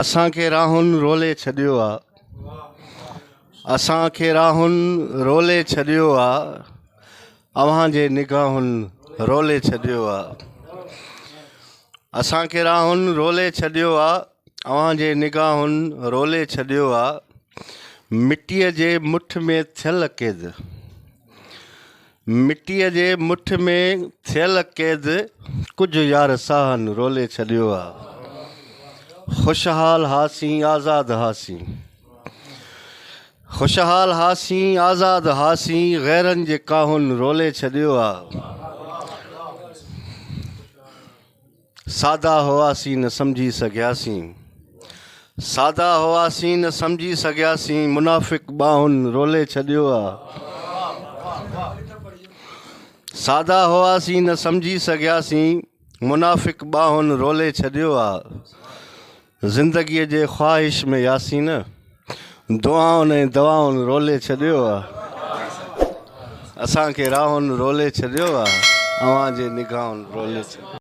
असांखे राहुनि रोले छॾियो आहे, असांखे राहुनि रोले छॾियो आहे, अव्हांजे निगाहुनि रोले छॾियो आहे। असांखे राहुनि रोले छॾियो आहे, अव्हांजे निगाहुनि रोले छॾियो आहे। मिटीअ जे मुठ में थियल क़ैद, मिटीअ जे मुठ में थियल क़ैद, कुझु यार साहनि रोले छॾियो आहे। खुशहाल हासीं आज़ाद हासीं, खुशहाल हासीं आज़ाद हासीं, गैरनि जे काहुनि रोले छॾियो आहे। सादा हुआसीं न सम्झी सघियासीं, सादा हुआसीं न सम्झी सघियासीं, मुनाफ़िक़ ॿाहुनि रोले छॾियो आहे। सादा हुआसीं न सम्झी सघियासीं, मुनाफ़िक़ ॿाहुनि रोले छॾियो आहे। ज़िंदगीअ जे ख़्वाहिश में यासीं न, दुआउनि ऐं दवाउनि रोले छॾियो आहे। असांखे राहुनि रोले छॾियो आहे, अव्हांजे निगाहुनि रोले छॾियो।